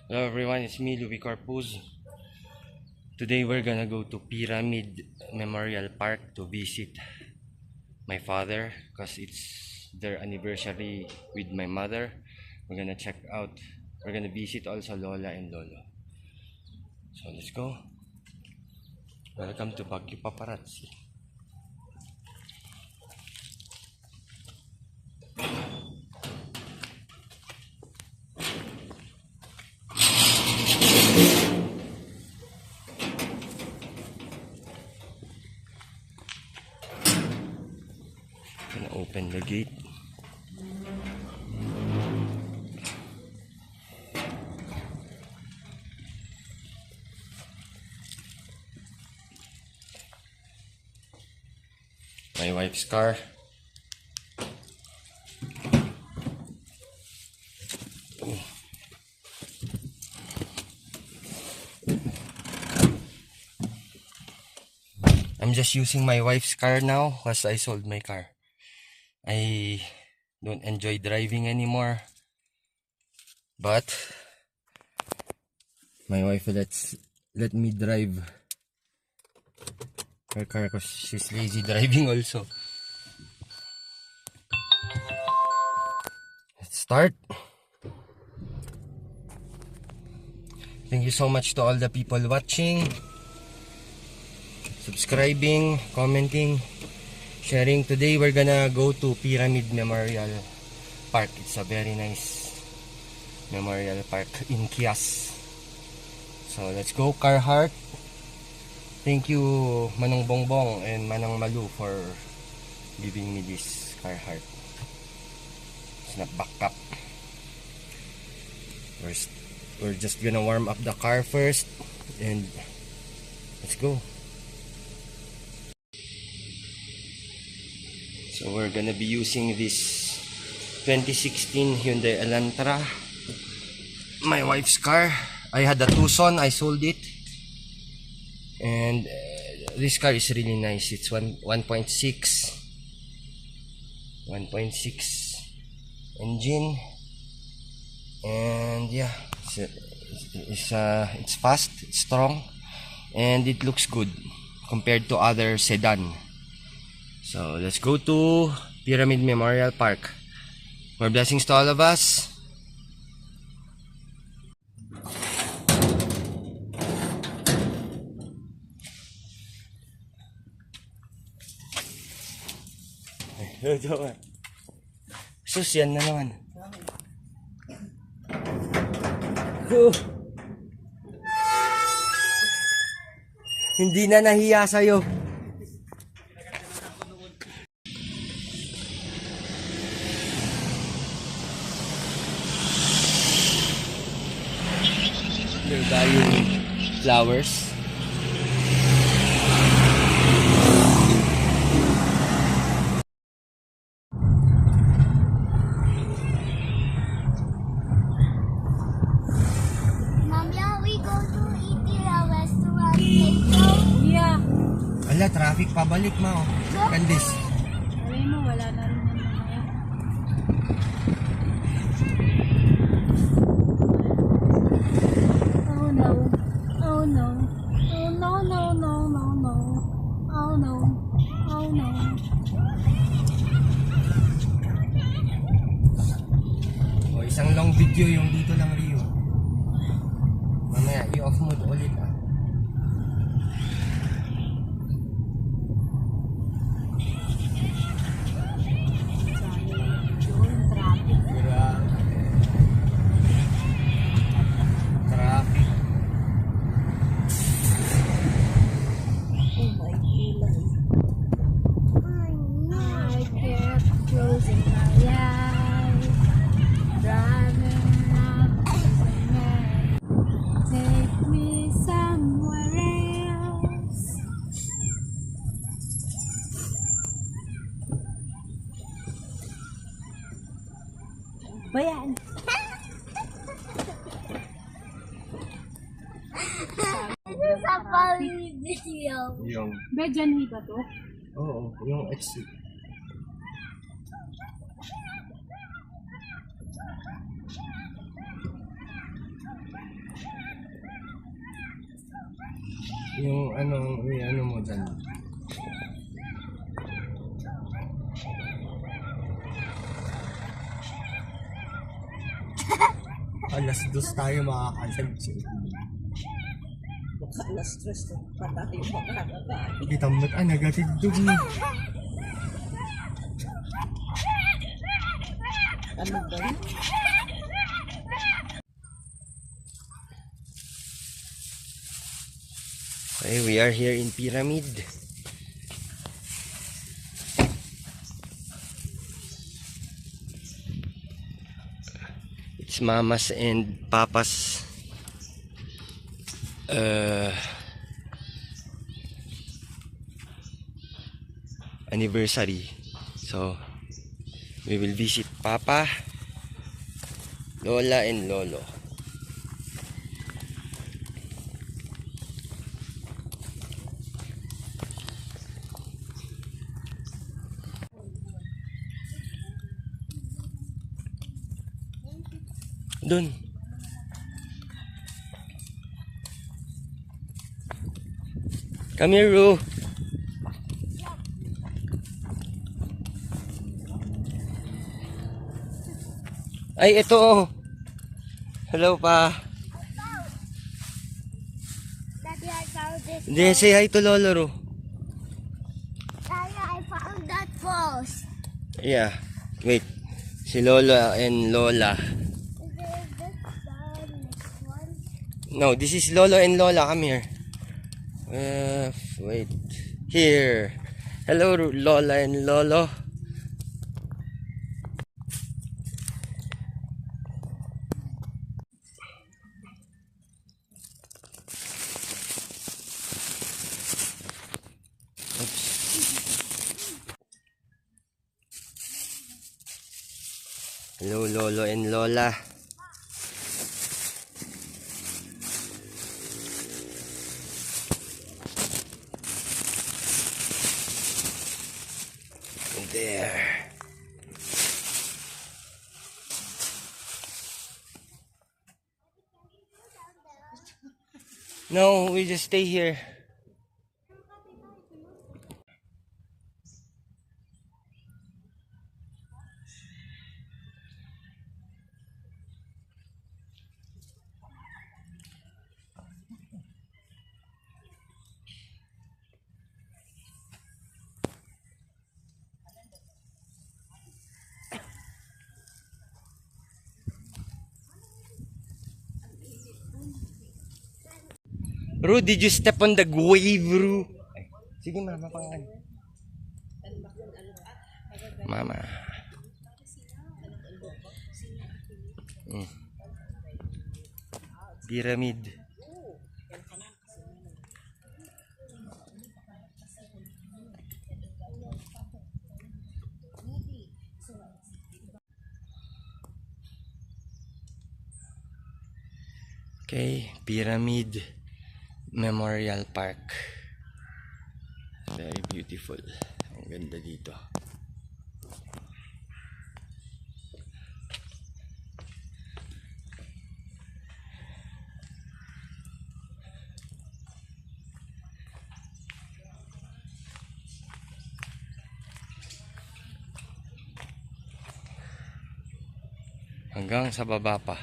Hello everyone, it's me, Louis Corpuz. Today we're gonna go to Pyramid Memorial Park to visit my father because it's their anniversary with my mother. We're gonna visit also Lola and Lolo. So let's go. Welcome to Baguio Paparazzi. Gonna open the gate. My wife's car. I'm just using my wife's car now because I sold my car. I don't enjoy driving anymore. But my wife let me drive her car because she's lazy driving also. Let's start. Thank you so much to all the people watching, subscribing, commenting, sharing. Today we're gonna go to Pyramid Memorial Park. It's a very nice memorial park in Kias. So let's go, Carhartt. Thank you Manong Bongbong and Manang Malu for giving me this Carhartt. Snap back up. We're just gonna warm up the car first and let's go. So we're gonna be using this 2016 Hyundai Elantra, my wife's car. I had a Tucson, I sold it, and this car is really nice. It's 1.6 engine, and yeah, it's fast, it's strong, and it looks good compared to other sedan. So let's go to Pyramid Memorial Park. More blessings to all of us. Sus, yan na naman. Hindi na nahiya sa'yo. They're buying flowers. Wala, traffic pabalik mo. Kandis. Alay mo, wala na rin naman ngayon. Oh no. Oh no. Oh no, no, no, no, no. Oh no. Oh no. O, isang long video yung dito lang, Rio. Mamaya, i-off mode ulit ah. Bayan. This is a funny video. Yung, Bejanhi ba to? oo, yung exit. Yung ano mo dyan. Alas 2 tayo makakalag. Baka alas stress na pa tayo makakakain. Kita mo nagatidog mo. Ano ba yun? Okay, we are here in Pyramid. It's Mama's and Papa's anniversary. So, we will visit Papa, Lola, and Lolo. Dun. Come here, Ru. Ay, ito oh. Hello pa. Daddy, I found this. Hindi, say hi to Lolo, Ru. Daddy, I found that post. Yeah. Wait. Si Lola and Lola. Is this the next one? No, this is Lolo and Lola. Come here. Wait. Here. Hello, Lola and Lolo. Oops. Hello, Lolo and Lola. There. No, we just stay here. Ru, did you step on the wave, Ru? Ay, sige, mama, pangan. Mama. Pyramid. Okay, Pyramid Memorial Park. Very beautiful. Ang ganda dito. Hanggang sa baba pa.